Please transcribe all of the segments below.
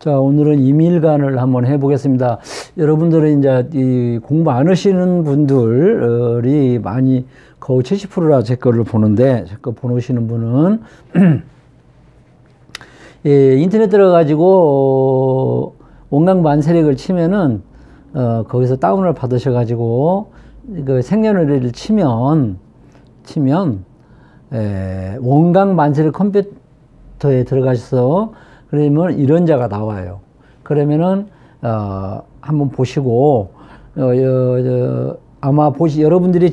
자, 오늘은 임일간을 한번 해보겠습니다. 여러분들은 이제 이 공부 안 하시는 분들이 많이 거의 70%라 제 거를 보는데, 제 거 보시는 분은 예, 인터넷 들어가지고 원광만세력을 치면은 거기서 다운을 받으셔가지고 그 생년월일을 치면 원광만세력 컴퓨터에 들어가셔서 그러면 이런 자가 나와요. 그러면은 한번 보시고 아마 여러분들이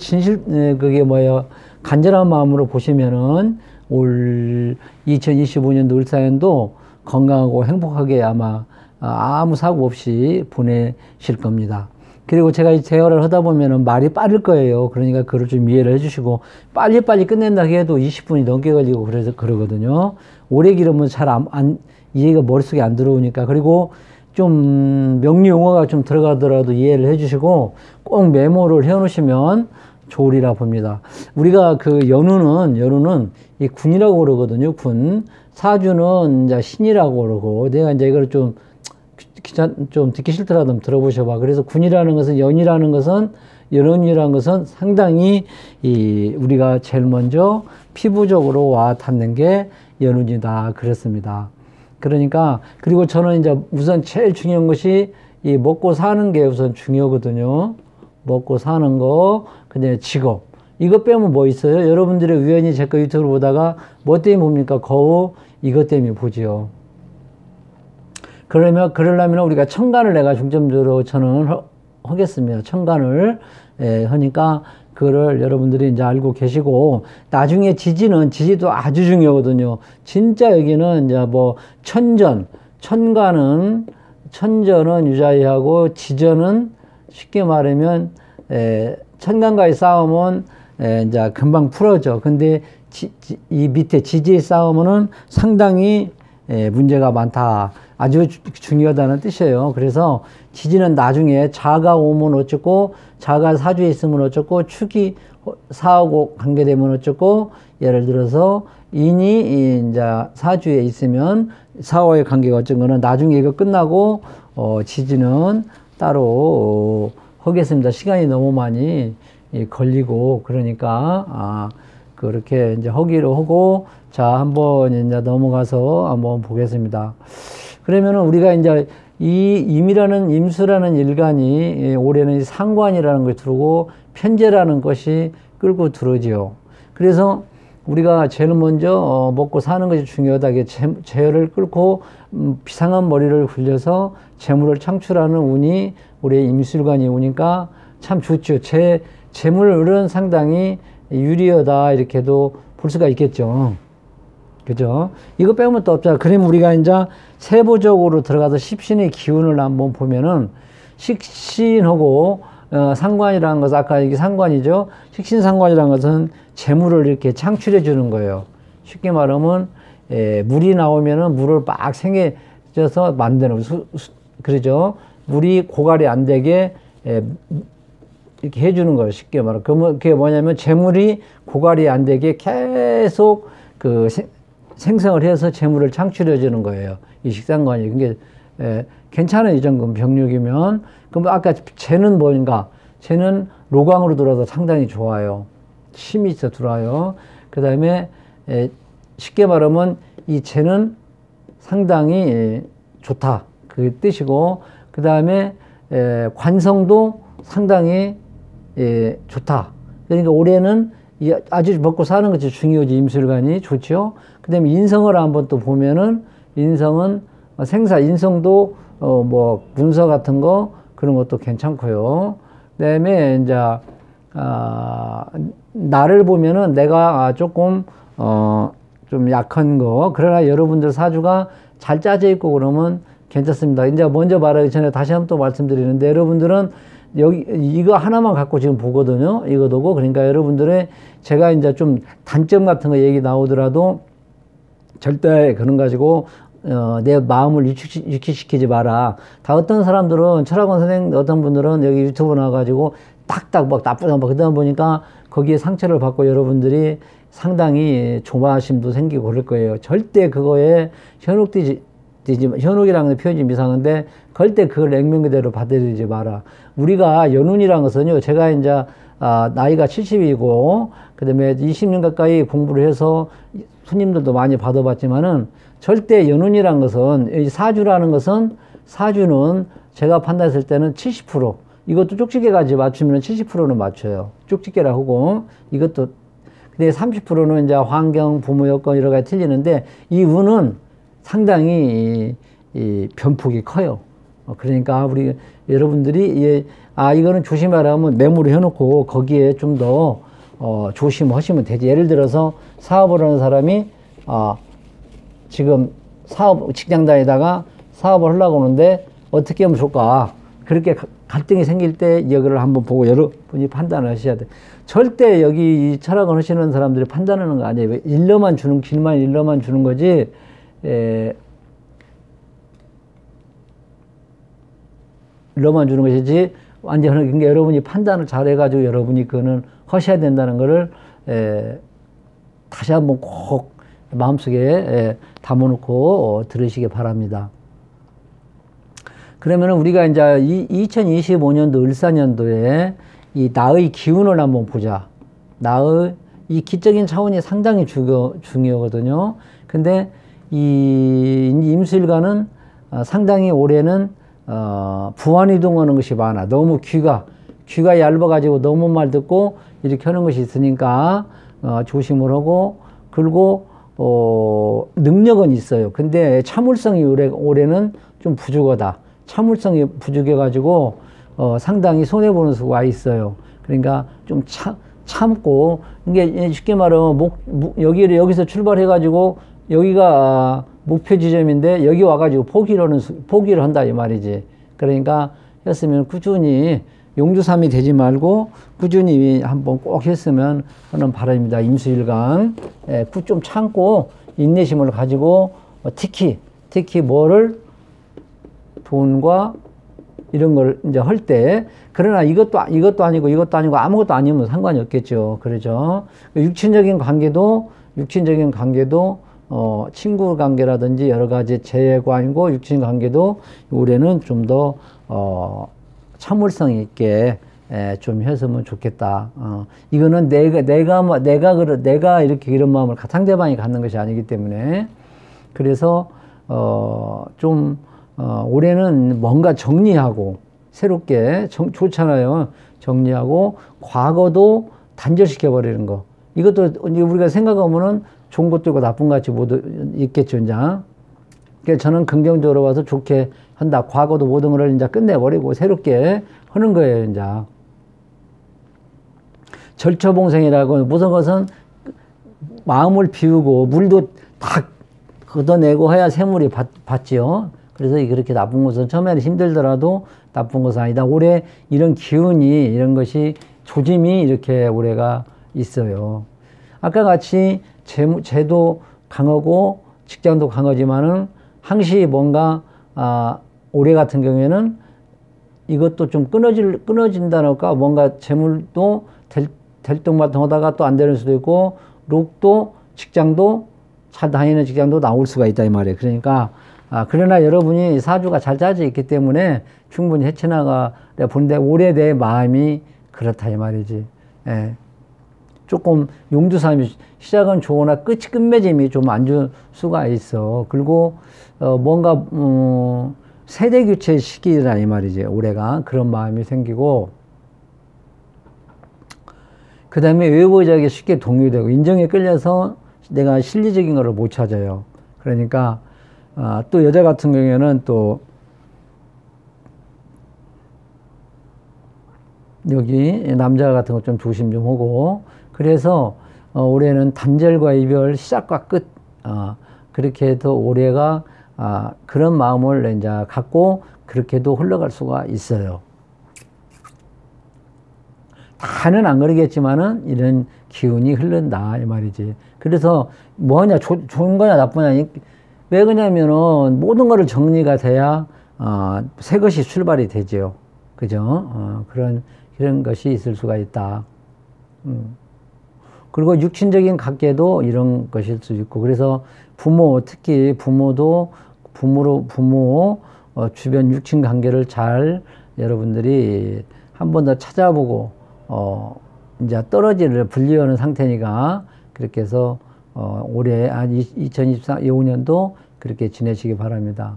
그게 뭐예요, 간절한 마음으로 보시면은 올 2025년도 을사년도 건강하고 행복하게 아마 아무 사고 없이 보내실 겁니다. 그리고 제가 이 대화를 하다 보면은 말이 빠를 거예요. 그러니까 그걸 좀 이해를 해주시고, 빨리빨리 끝낸다 해도 20분이 넘게 걸리고 그래서 그러거든요. 오래 기르면 잘 이해가 머릿속에 안 들어오니까. 그리고 좀 명리 용어가 좀 들어가더라도 이해를 해주시고 꼭 메모를 해 놓으시면 좋으리라 봅니다. 우리가 그 연우는 이 군이라고 그러거든요. 군. 사주는 이제 신이라고 그러고, 내가 이제 이걸 좀 듣기 싫더라도 한번 들어보셔봐. 그래서 군이라는 것은, 연이라는 것은, 연운이라는 것은 상당히 우리가 제일 먼저 피부적으로 와 닿는 게 연운이다. 그랬습니다. 그러니까, 그리고 저는 이제 우선 제일 중요한 것이 이 먹고 사는 게 우선 중요하거든요. 먹고 사는 거, 그다음에 직업. 이것 빼면 뭐 있어요? 여러분들이 우연히 제 거 유튜브를 보다가 뭐 때문에 봅니까? 거우 이것 때문에 보지요. 그러려면 우리가 천간을 내가 중점적으로 저는 하겠습니다. 천간을 하니까 그거를 여러분들이 이제 알고 계시고, 나중에 지지도 아주 중요하거든요. 진짜 여기는 이제 뭐 천간은 유자희하고 지전은 쉽게 말하면 천간과의 싸움은 이제 금방 풀어져. 근데 이 밑에 지지의 싸움은 상당히 문제가 많다. 아주 중요하다는 뜻이에요. 그래서 지지는 나중에 자가 오면 어쩌고, 자가 사주에 있으면 어쩌고, 축이 사하고 관계되면 어쩌고, 예를 들어서 인이 이제 사주에 있으면 사와의 관계가 어쩐 거는 나중에 이거 끝나고 지지는 따로 하겠습니다. 시간이 너무 많이 걸리고 그러니까 그렇게 이제 하기로 하고, 자, 한번 이제 넘어가서 한번 보겠습니다. 그러면은 우리가 이제 임수라는 일간이 올해는 상관이라는 것이 들어오고 편재라는 것이 끌고 들어오지요. 그래서 우리가 제일 먼저 먹고 사는 것이 중요하다. 재열을 끌고 비상한 머리를 굴려서 재물을 창출하는 운이 우리의 임술관이 오니까 참 좋죠. 재물은 상당히 유리하다, 이렇게도 볼 수가 있겠죠. 그죠? 이거 빼면 또 없잖아. 그럼 우리가 이제 세부적으로 들어가서 십신의 기운을 한번 보면은, 식신하고 상관이라는 것은, 아까 이게 상관이죠. 식신상관이라는 것은 재물을 이렇게 창출해 주는 거예요. 쉽게 말하면 물이 나오면은 물을 막 생겨져서 만드는, 그러죠. 물이 고갈이 안 되게 이렇게 해주는 거예요. 쉽게 말하면. 그게 뭐냐면 재물이 고갈이 안 되게 계속 생성을 해서 재물을 창출해 주는 거예요. 이 식상관이. 그게 괜찮아요. 이 정도 병력이면. 그럼 아까 재는 뭔가? 재는 로광으로 들어와서 상당히 좋아요. 힘이 있어 들어와요. 그 다음에 쉽게 말하면 이 재는 상당히 좋다. 그 뜻이고, 그 다음에 관성도 상당히 좋다. 그러니까 올해는 아주 먹고 사는 것이 중요하지. 임술관이 좋죠. 그 다음에 인성을 한번 또 보면은, 인성은 인성도 뭐 문서 같은 거 그런 것도 괜찮고요. 그 다음에 이제 나를 보면은 내가 조금 좀 약한 거, 그러나 여러분들 사주가 잘 짜져 있고 그러면 괜찮습니다. 이제 먼저 말하기 전에 다시 한번 또 말씀드리는데, 여러분들은 이거 하나만 갖고 지금 보거든요. 이거 보고. 그러니까 여러분들의 제가 이제 좀 단점 같은 거 얘기 나오더라도 절대 그런 가지고 내 마음을 유키시키지 마라. 다 어떤 사람들은, 철학원 선생님 어떤 분들은 여기 유튜브 나와가지고 딱딱 막 나쁘다 막 그러다 보니까 거기에 상처를 받고 여러분들이 상당히 조바심도 생기고 그럴 거예요. 절대 그거에 현혹되지 되지, 현혹이라는 표현이 좀 이상한데, 절대 그걸 액면 그대로 받아들이지 마라. 우리가 연운이라는 것은요, 제가 이제, 나이가 70이고, 그 다음에 20년 가까이 공부를 해서 손님들도 많이 받아봤지만은, 절대 연운이라는 것은, 이 사주라는 것은, 사주는 제가 판단했을 때는 70%, 이것도 쪽집게까지 맞추면 70%는 맞춰요. 쪽집게라 하고, 이것도, 근데 30%는 이제 환경, 부모 여건 여러 가지 틀리는데, 이 운은 상당히 이 변폭이 커요. 그러니까 우리 여러분들이 이거는 조심하라 하면 메모를 해놓고 거기에 좀 더 조심하시면 되지. 예를 들어서 사업을 하는 사람이 지금 직장 다니다가 사업을 하려고 하는데 어떻게 하면 좋을까? 그렇게 갈등이 생길 때 이거를 한번 보고 여러분이 판단을 하셔야 돼. 절대 여기 이 철학을 하시는 사람들이 판단하는 거 아니에요. 일러만 주는, 길만 일러만 주는 거지. 일러만 주는 것이지 완전 그러니까 여러분이 판단을 잘 해가지고 여러분이 그거는 하셔야 된다는 거를 다시 한번 꼭 마음속에 담아놓고 들으시기 바랍니다. 그러면은 우리가 이제 2025년도 을사년도에 이 나의 기운을 한번 보자. 나의 이 기적인 차원이 상당히 중요하거든요. 근데 이 임수일간은 상당히 올해는 부안 이동하는 것이 많아. 너무 귀가 얇아가지고 너무 말 듣고 이렇게 하는 것이 있으니까 조심을 하고, 그리고 능력은 있어요. 근데 참을성이 올해는 좀 부족하다. 참을성이 부족해가지고 상당히 손해보는 수가 있어요. 그러니까 좀 참고, 이게 쉽게 말하면 여기서 출발해가지고 여기가 목표 지점인데 여기 와가지고 포기를 한다 이 말이지. 그러니까 했으면 꾸준히 용두삼이 되지 말고 꾸준히 한번 꼭 했으면 하는 바람입니다. 임수일간 좀 참고 인내심을 가지고 특히 뭐를 돈과 이런 걸 이제 할 때, 그러나 이것도 아니고 아무것도 아니면 상관이 없겠죠. 그러죠. 육친적인 관계도 친구 관계라든지 여러 가지 재관이고 육친 관계도 올해는 좀 더 참을성 있게 좀 했으면 좋겠다. 이거는 내가 이렇게 이런 마음을 상대방이 갖는 것이 아니기 때문에, 그래서 올해는 뭔가 정리하고 새롭게 좋잖아요. 정리하고 과거도 단절시켜 버리는 거. 이것도 우리가 생각하면은 좋은 것도 있고 나쁜 것 같이 모두 있겠죠, 이제. 그러니까 저는 긍정적으로 봐서 좋게 한다. 과거도 모든 걸 이제 끝내버리고 새롭게 하는 거예요, 이제. 절처봉생이라고 무슨 것은 마음을 비우고 물도 다 걷어내고 해야 새물이 받지요. 그래서 그렇게 나쁜 것은 처음에는 힘들더라도 나쁜 것은 아니다. 올해 이런 기운이, 이런 것이 조짐이 이렇게 올해가 있어요. 아까 같이 재도 강하고 직장도 강하지만은 항시 뭔가 올해 같은 경우에는 이것도 좀 끊어진다랄까, 뭔가 재물도 될뚱말뚱하다가 또 안 되는 수도 있고, 록도 직장도 잘 다니는 직장도 나올 수가 있다 이 말이에요. 그러니까 그러나 여러분이 사주가 잘 짜져 있기 때문에 충분히 헤쳐나가 보는데 올해 내 마음이 그렇다 이 말이지. 예. 조금 용두삼이 시작은 좋으나 끝맺음이 좀 안 좋을 수가 있어. 그리고 뭔가 세대 교체 시기라 이 말이지. 올해가 그런 마음이 생기고, 그 다음에 외부자에게 쉽게 동요되고 인정에 끌려서 내가 실리적인 거를 못 찾아요. 그러니까 또 여자 같은 경우에는 또 여기 남자 같은 거 좀 조심 좀 하고, 그래서 올해는 단절과 이별, 시작과 끝, 그렇게 해도 올해가 그런 마음을 이제 갖고 그렇게도 흘러갈 수가 있어요. 다는 안 그러겠지만은 이런 기운이 흐른다 이 말이지. 그래서 뭐냐, 좋은 거냐 나쁘냐, 왜 그러냐면은 모든 거를 정리가 돼야 새 것이 출발이 되죠. 그죠? 그런 것이 있을 수가 있다. 그리고 육친적인 관계도 이런 것일 수 있고, 그래서 특히 부모도 부모 주변 육친 관계를 잘 여러분들이 한 번 더 찾아보고 이제 떨어지를 분리하는 상태니까 그렇게 해서 올해 한 2024-25년도 그렇게 지내시기 바랍니다.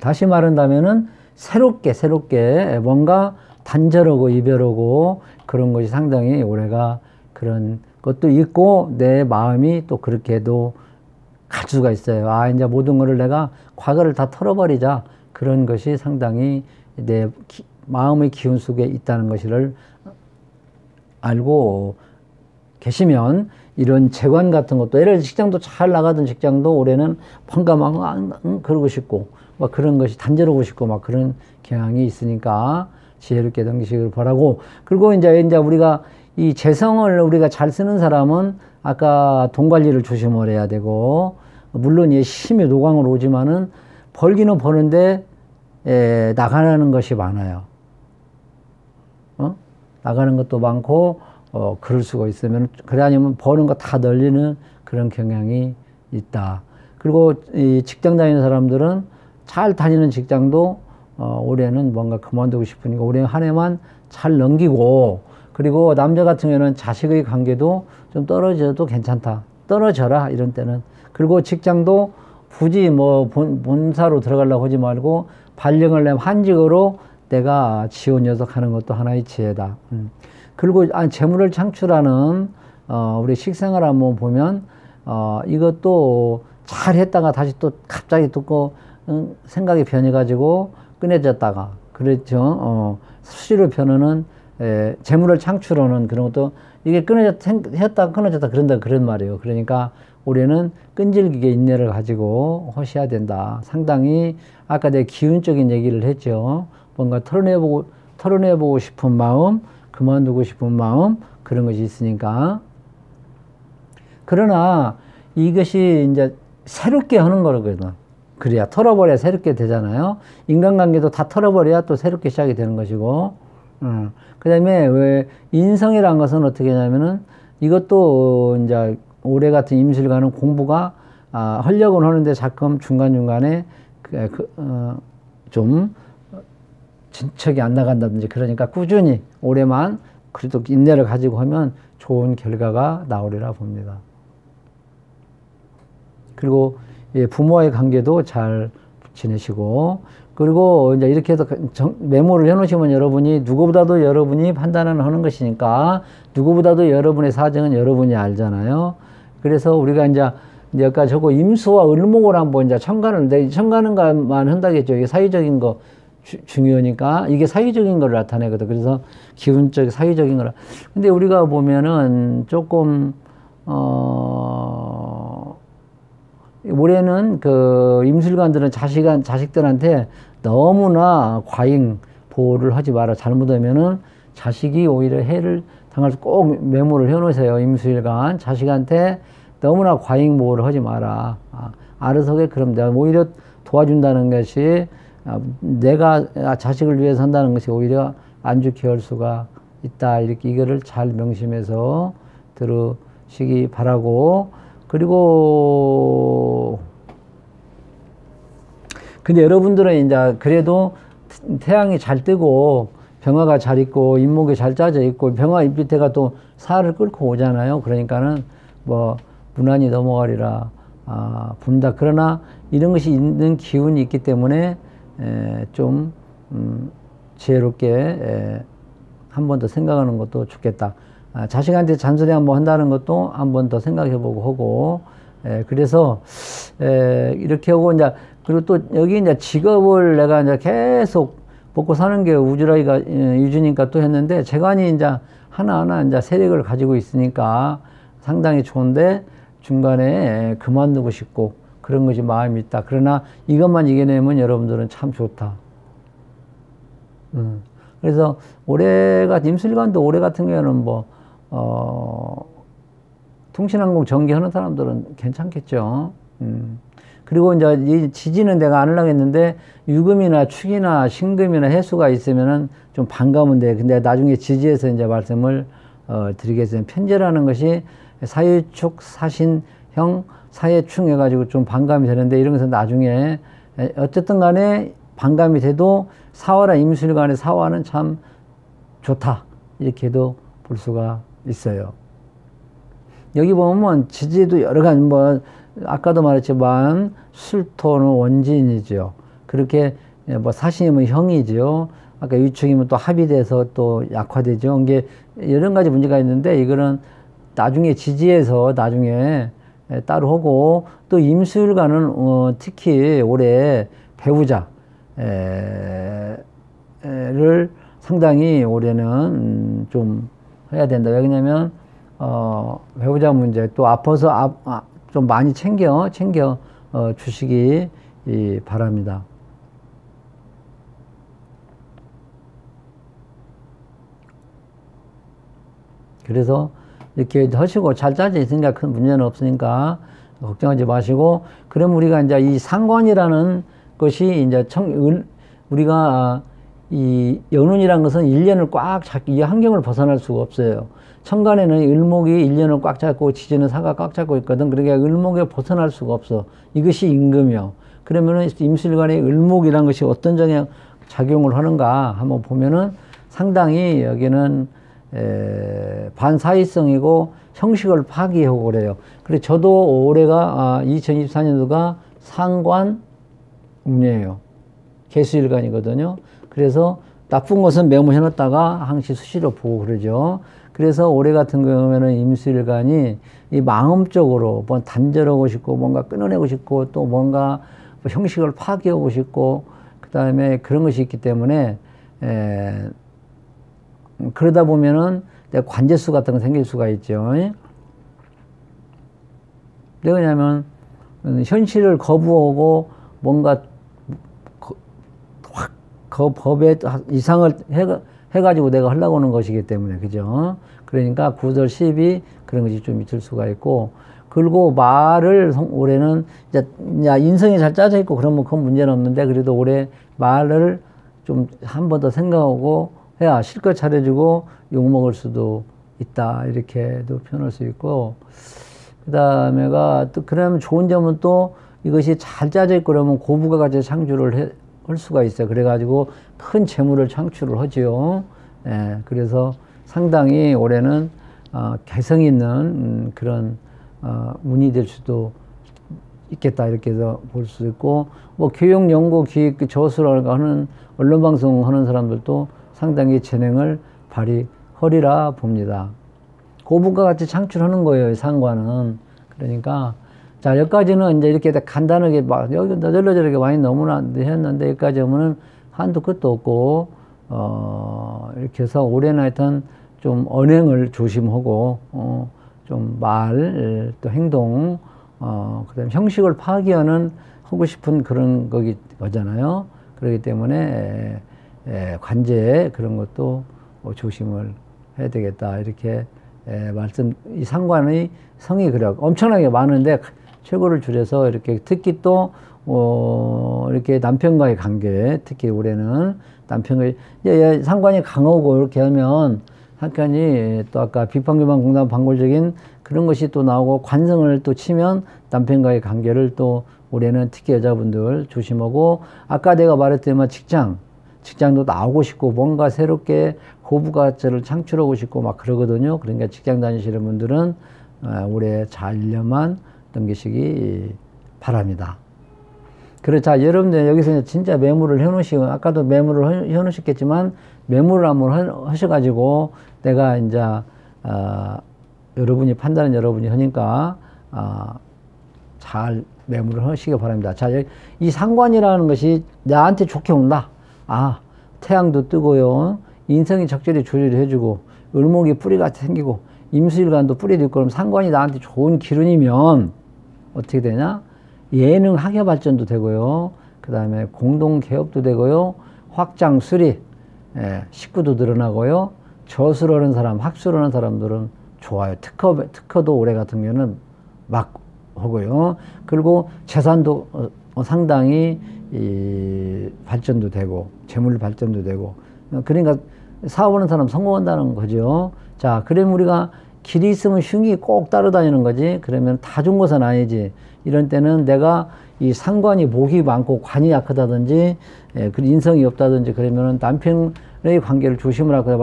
다시 말한다면은 새롭게 뭔가 단절하고 이별하고 그런 것이 상당히 올해가 그런 것도 있고 내 마음이 또 그렇게도 갈 수가 있어요. 이제 모든 것을 내가 과거를 다 털어버리자. 그런 것이 상당히 내 마음의 기운 속에 있다는 것을 알고 계시면 이런 재관 같은 것도 예를 들어 직장도 잘 나가던 직장도 올해는 뭔가 막 그러고 싶고 막 그런 것이 단절하고 싶고 막 그런 경향이 있으니까 지혜롭게 넘기시길 바라고 그리고 이제 우리가 이 재성을 우리가 잘 쓰는 사람은 아까 돈 관리를 조심을 해야 되고 물론 힘이 노광으로 오지만은 벌기는 버는데 나가는 것이 많아요. 나가는 것도 많고 그럴 수가 있으면 그래 아니면 버는 거 다 널리는 그런 경향이 있다. 그리고 이 직장 다니는 사람들은 잘 다니는 직장도 올해는 뭔가 그만두고 싶으니까 올해 한 해만 잘 넘기고 그리고 남자 같은 경우는 자식의 관계도 좀 떨어져도 괜찮다. 떨어져라 이런 때는. 그리고 직장도 굳이 뭐 본사로 들어가려고 하지 말고 발령을 내면 한직으로 내가 지원 녀석하는 것도 하나의 지혜다. 그리고 재물을 창출하는 우리 식생을 한번 보면 이것도 잘 했다가 다시 또 갑자기 또 생각이 변해가지고 끊어졌다가 그렇죠. 수시로 변하는 재물을 창출하는 그런 것도 이게 했다가 끊어졌다 그런다 그런 말이에요. 그러니까 올해는 끈질기게 인내를 가지고 하셔야 된다. 상당히 아까 내가 기운적인 얘기를 했죠. 뭔가 털어내보고 싶은 마음, 그만두고 싶은 마음 그런 것이 있으니까. 그러나 이것이 이제 새롭게 하는 거거든. 그래야 털어버려야 새롭게 되잖아요. 인간관계도 다 털어버려야 또 새롭게 시작이 되는 것이고. 그 다음에 왜 인성이라는 것은 어떻게 하냐면은 이것도 이제 올해 같은 임술가는 공부가 하려고 하는데 자꾸 중간중간에 좀 진척이 안 나간다든지 그러니까 꾸준히 올해만 그래도 인내를 가지고 하면 좋은 결과가 나오리라 봅니다. 그리고 부모와의 관계도 잘 지내시고 그리고 이제 이렇게 해서 메모를 해놓으시면 여러분이 누구보다도 여러분이 판단을 하는 것이니까 누구보다도 여러분의 사정은 여러분이 알잖아요. 그래서 우리가 이제 여기까지 하고 임수와 을목을 한번 이제 청가는 것만 한다겠죠. 이게 사회적인 거 중요하니까 이게 사회적인 걸 나타내거든. 그래서 기운적 사회적인 거라. 근데 우리가 보면은 조금 올해는 그 임술관들은 자식들한테 너무나 과잉 보호를 하지 마라. 잘못하면은 자식이 오히려 해를 당할 수 꼭 메모를 해놓으세요. 임술관 자식한테 너무나 과잉 보호를 하지 마라. 알아서 그럼 내가 오히려 도와준다는 것이 내가 자식을 위해서 한다는 것이 오히려 안 좋게 할 수가 있다. 이렇게 이거를 잘 명심해서 들으시기 바라고. 그리고 근데 여러분들은 이제 그래도 태양이 잘 뜨고 병화가 잘 있고 인목이 잘 짜져 있고 병화 잎밑에가 또 사를 끓고 오잖아요. 그러니까는 뭐 무난히 넘어가리라 분다. 그러나 이런 것이 있는 기운이 있기 때문에 좀 지혜롭게 한 번 더 생각하는 것도 좋겠다. 자식한테 잔소리 한번 한다는 것도 한 번 더 생각해보고 하고 그래서 이렇게 하고 이제 그리고 또 여기 이제 직업을 내가 이제 계속 먹고 사는 게 우주라기가 유주니까 또 했는데 재관이 이제 하나하나 이제 세력을 가지고 있으니까 상당히 좋은데 중간에 그만두고 싶고 그런 것이 마음이 있다. 그러나 이것만 이겨내면 여러분들은 참 좋다. 그래서 올해가 임술관도 올해 같은 경우는 통신항공 전기하는 사람들은 괜찮겠죠. 그리고 이제 이 지지는 내가 안 하려고 했는데 유금이나 축이나 신금이나 해수가 있으면은 좀 반가운데 근데 나중에 지지해서 이제 말씀을 드리겠습니다. 편제라는 것이 사유축, 사신형, 사예충 해가지고 좀 반감이 되는데 이런 것은 나중에 어쨌든 간에 반감이 돼도 사화랑 임술 간의 사화는 참 좋다. 이렇게도 볼 수가 있어요. 여기 보면 지지도 여러 가지 뭐 아까도 말했지만 술토는 원진이죠. 그렇게 뭐 사신이면 형이죠. 아까 유축이면 또 합의돼서 또 약화되죠. 이게 여러 가지 문제가 있는데 이거는 나중에 지지에서 나중에 따로 하고 또 임술가는 특히 올해 배우자를 상당히 올해는 좀 해야 된다. 왜냐면 배우자 문제 또 아파서 좀 많이 챙겨 주시기 바랍니다. 그래서 이렇게 하시고 잘 짜져 있으니까 큰 문제는 없으니까 걱정하지 마시고, 그럼 우리가 이제 이 상관이라는 것이 이제 우리가 이 연운이라는 것은 1년을 꽉 잡기, 이 환경을 벗어날 수가 없어요. 천간에는 을목이 1년을 꽉 잡고 지지는 사가 꽉 잡고 있거든. 그러니까 을목에 벗어날 수가 없어. 이것이 임금이요. 그러면은 임술간의 을목이라는 것이 어떤 작용을 하는가 한번 보면은 상당히 여기는 반사회성이고 형식을 파기하고 그래요. 그래서 저도 올해가 2024년도가 상관운이에요. 개수일간이거든요. 그래서 나쁜 것은 메모해놨다가 항시 수시로 보고 그러죠. 그래서 올해 같은 경우에는 임수일간이 이 마음적으로 뭐 단절하고 싶고 뭔가 끊어내고 싶고 또 뭔가 뭐 형식을 파기하고 싶고 그 다음에 그런 것이 있기 때문에 그러다 보면은 관제수 같은 거 생길 수가 있죠. 왜 그러냐면 현실을 거부하고 뭔가 그 법의 이상을 해가지고 내가 하려고 하는 것이기 때문에, 그죠? 그러니까 9절 10이 그런 것이 좀 있을 수가 있고, 그리고 말을 올해는 이제 인성이 잘 짜져 있고 그러면 그건 문제는 없는데, 그래도 올해 말을 좀 한 번 더 생각하고 해야 실컷 차려주고 욕먹을 수도 있다. 이렇게도 표현할 수 있고, 그 다음에가 또 그러면 좋은 점은 또 이것이 잘 짜져 있고 그러면 고부가 가지고 창조를 할 수가 있어요. 그래가지고 큰 재물을 창출을 하지요. 그래서 상당히 올해는 개성 있는 그런 운이 될 수도 있겠다. 이렇게 해서 볼 수 있고, 뭐 교육, 연구, 기획, 저수를 하는 언론방송 하는 사람들도 상당히 재능을 발휘하리라 봅니다. 고부가 같이 창출하는 거예요, 상관은. 그러니까 자, 여기까지는 이제 이렇게 간단하게 막 여기 저렇게 많이 너무나 했는데 여기까지 오면은 한도 끝도 없고 이렇게 해서 올해는 하여튼 좀 언행을 조심하고 좀 말 또 행동 그다음에 형식을 파기하는 하고 싶은 그런 거잖아요. 그렇기 때문에 관제 그런 것도 조심을 해야 되겠다. 이렇게 이 상관의 성이 그래 엄청나게 많은데 최고를 줄여서 이렇게 특히 또 이렇게 남편과의 관계, 특히 올해는 남편과의 상관이 강하고 이렇게 하면 상관이 또 아까 비판교만 공단 반골적인 그런 것이 또 나오고 관성을 또 치면 남편과의 관계를 또 올해는 특히 여자분들 조심하고, 아까 내가 말했더니만 직장도 나오고 싶고 뭔가 새롭게 고부가치를 창출하고 싶고 막 그러거든요. 그러니까 직장 다니시는 분들은 올해 잘 1년만 넘기시기 바랍니다. 그렇자 여러분들 여기서 진짜 매물을 해놓으시고, 아까도 매물을 해놓으셨겠지만 매물을 한번 하셔가지고 내가 이제 여러분이 판단은 여러분이 하니까 잘 매물을 하시기 바랍니다. 자, 이 상관이라는 것이 나한테 좋게 온다. 태양도 뜨고요. 인성이 적절히 조절을 해주고 을목이 뿌리가 생기고 임수일간도 뿌리도 있고, 그럼 상관이 나한테 좋은 기운이면 어떻게 되냐? 예능 학业 발전도 되고요. 그 다음에 공동 개업도 되고요. 확장 수리, 식구도 늘어나고요. 저수를 하는 사람, 학수를 하는 사람들은 좋아요. 특허도 올해 같은 경우는 막 하고요. 그리고 재산도 상당히 발전도 되고 재물 발전도 되고, 그러니까 사업하는 사람 성공한다는 거죠. 자, 그러면 우리가 길이 있으면 흉이 꼭 따라다니는 거지. 그러면 다 좋은 것은 아니지. 이런 때는 내가 이 상관이 목이 많고 관이 약하다든지, 그 인성이 없다든지 그러면은 남편의 관계를 조심하라고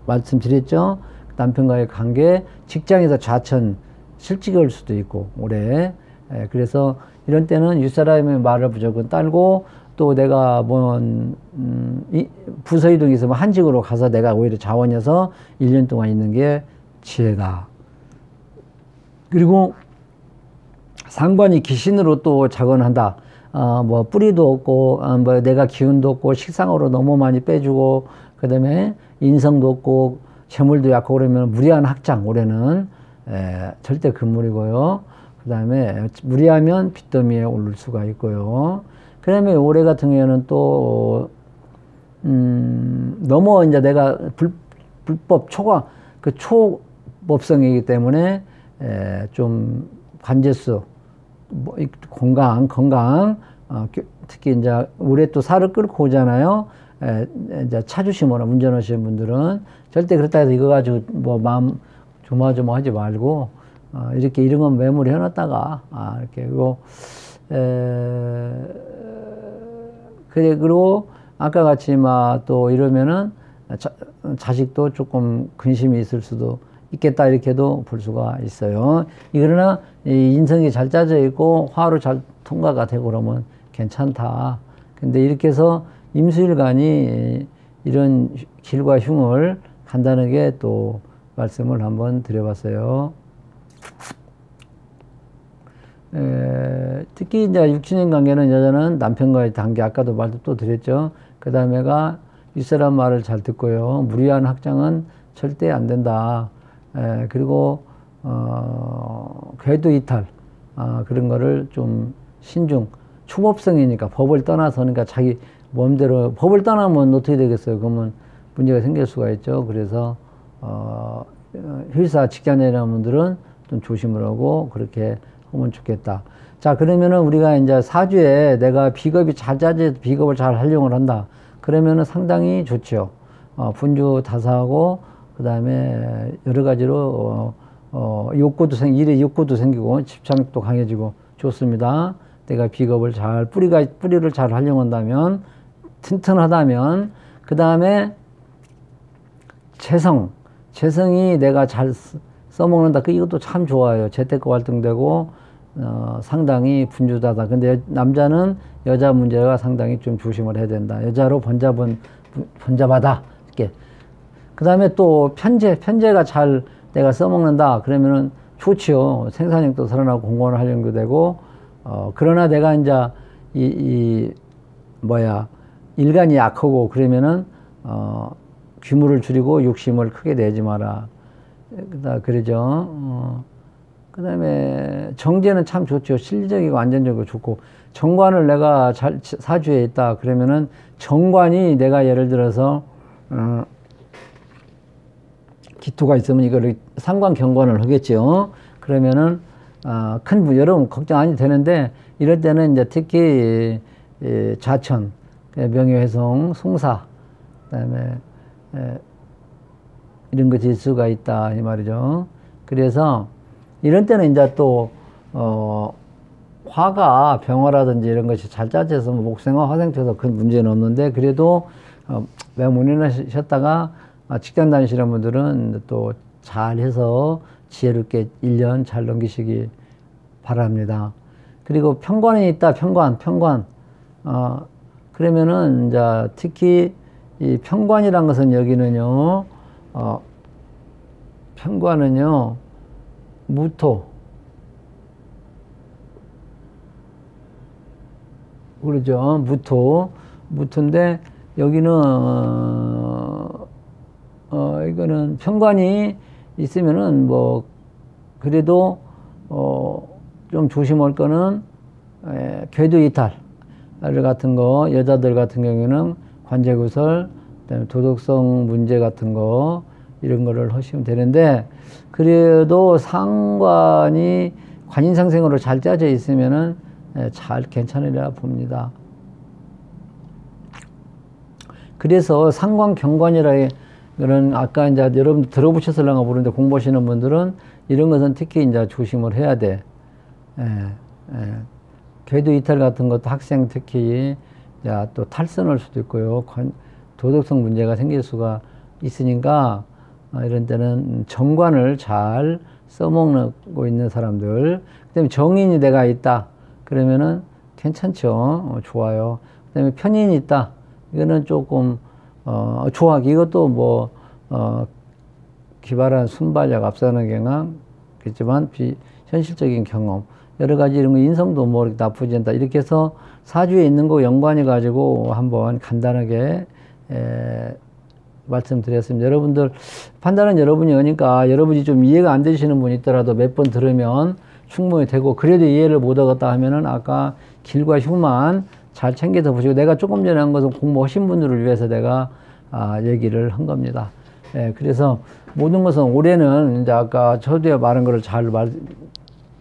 말씀드렸죠. 남편과의 관계, 직장에서 좌천, 실직이 올 수도 있고, 오래. 그래서 이런 때는 윗사람의 말을 무조건 따르고, 또 내가 부서 이동이 있으면 한직으로 가서 내가 오히려 자원해서 1년 동안 있는 게 지혜다. 그리고 상관이 기신으로 또 작용한다. 뭐 뿌리도 없고, 뭐 내가 기운도 없고, 식상으로 너무 많이 빼주고, 그 다음에 인성도 없고, 재물도 약하고 그러면 무리한 학장, 올해는 절대 금물이고요. 그 다음에 무리하면 빚더미에 오를 수가 있고요. 그 다음에 올해 같은 경우에는 또 너무 이제 내가 불법 초법성이기 때문에 좀 관제수, 뭐 건강, 특히 이제 올해 또 살을 끌고 오잖아요. 이제 차 주시거나 운전하시는 분들은 절대 그렇다 해서 이거 가지고 뭐 마음 조마조마하지 말고 이렇게 이런 건 메모를 해놨다가 이렇게 그리고 그리고 아까 같이 막 또 이러면은 자식도 조금 근심이 있을 수도 있겠다 이렇게도 볼 수가 있어요. 그러나 이 인성이 잘 짜져 있고 화로 잘 통과가 되고 그러면 괜찮다. 근데 이렇게 해서 임수일간이 이런 길과 흉을 간단하게 또 말씀을 한번 드려봤어요. 특히 이제 육친인 관계는 여자는 남편과의 관계, 아까도 말도 또 드렸죠. 그 다음에가 윗사람 말을 잘 듣고요. 무리한 확장은 절대 안 된다. 그리고 궤도 이탈, 그런 거를 좀 신중, 초법성이니까 법을 떠나서, 그러니까 자기 몸대로 법을 떠나면 어떻게 되겠어요? 그러면 문제가 생길 수가 있죠. 그래서 회사 직장인이라는 분들은 좀 조심을 하고 그렇게 하면 좋겠다. 자, 그러면은 우리가 이제 사주에 내가 비겁이 잘 짜져서 비겁을 잘 활용을 한다. 그러면은 상당히 좋죠. 분주 다사하고, 그 다음에 여러 가지로, 일에 욕구도 생기고, 집착도 강해지고 좋습니다. 내가 비겁을 뿌리를 잘 활용한다면, 튼튼하다면, 그 다음에 재성이 내가 잘 써먹는다. 이것도 참 좋아요. 재테크 활동되고, 상당히 분주하다. 근데 남자는 여자 문제가 상당히 좀 조심을 해야 된다. 여자로 번잡하다. 이렇게. 그 다음에 또 편제가 잘 내가 써먹는다. 그러면은 좋지요. 생산력도 살아나고 공헌 활용도 되고, 그러나 내가 이제 일간이 약하고 그러면은, 규모를 줄이고 욕심을 크게 내지 마라. 그러죠. 그 다음에 정제는 참 좋죠. 실질적이고 안전적이고 좋고, 정관을 내가 사주에 있다. 그러면은 정관이 내가 예를 들어서, 기토가 있으면 이거를 상관 경관을 하겠죠. 그러면은, 여러분 걱정 안 해도 되는데, 이럴 때는 이제 특히, 좌천, 명예훼손, 송사, 그 다음에, 이런 것이 있을 수가 있다. 이 말이죠. 그래서, 이런 때는 이제 또, 화가 병화라든지 이런 것이 잘 짜져서 목생화, 화생쳐서 큰 문제는 없는데, 그래도, 매문이나셨다가 직장 다니시는 분들은 또 잘해서 지혜롭게 1년 잘 넘기시기 바랍니다. 그리고 편관이 있다. 편관. 그러면은, 이제 특히 이 편관이란 것은 여기는요, 편관은요, 무토. 그러죠. 무토인데, 여기는, 이거는 편관이 있으면은 그래도, 좀 조심할 거는, 궤도 이탈 같은 거, 여자들 같은 경우에는 관제구설, 그다음에 도덕성 문제 같은 거, 이런 거를 하시면 되는데, 그래도 상관이 관인상생으로 잘 짜져 있으면은 잘 괜찮으리라 봅니다. 그래서 상관 경관이라 그런 아까 이제 여러분 들어보셨을랑가 모르는데 공부하시는 분들은 이런 것은 특히 이제 조심을 해야 돼. 예, 예. 궤도 이탈 같은 것도 학생 특히 야, 또 탈선할 수도 있고요. 도덕성 문제가 생길 수가 있으니까 이런 때는 정관을 잘 써먹고 있는 사람들. 그다음에 정인이 내가 있다. 그러면은 괜찮죠. 좋아요. 그다음에 편인이 있다. 이거는 조금 좋아. 이것도 뭐 기발한 순발력, 앞서는 경향겠지만 현실적인 경험. 여러 가지 이런 거 인성도 뭐 이렇게 나쁘지 않다. 이렇게 해서 사주에 있는 거 연관해 가지고 한번 간단하게 말씀드렸습니다. 여러분들 판단은 여러분이 하니까 여러분이 좀 이해가 안 되시는 분이 있더라도 몇 번 들으면 충분히 되고, 그래도 이해를 못 하겠다 하면은 아까 길과 휴만 잘 챙겨서 보시고, 내가 조금 전에 한 것은 공부하신 분들을 위해서 내가 얘기를 한 겁니다. 그래서 모든 것은 올해는 이제 아까 저도 말한 거를 잘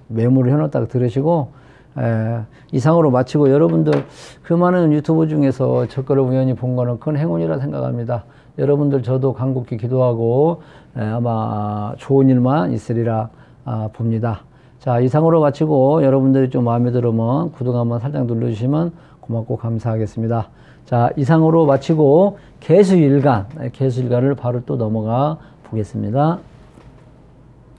메모를 해놨다가 들으시고, 이상으로 마치고, 여러분들 그 많은 유튜브 중에서 저 거를 우연히 본 거는 큰 행운이라 생각합니다. 여러분들 저도 간곡히 기도하고 아마 좋은 일만 있으리라 봅니다. 자, 이상으로 마치고 여러분들이 좀 마음에 들으면 구독 한번 살짝 눌러주시면 고맙고 감사하겠습니다. 자, 이상으로 마치고 개수일간을 바로 또 넘어가 보겠습니다.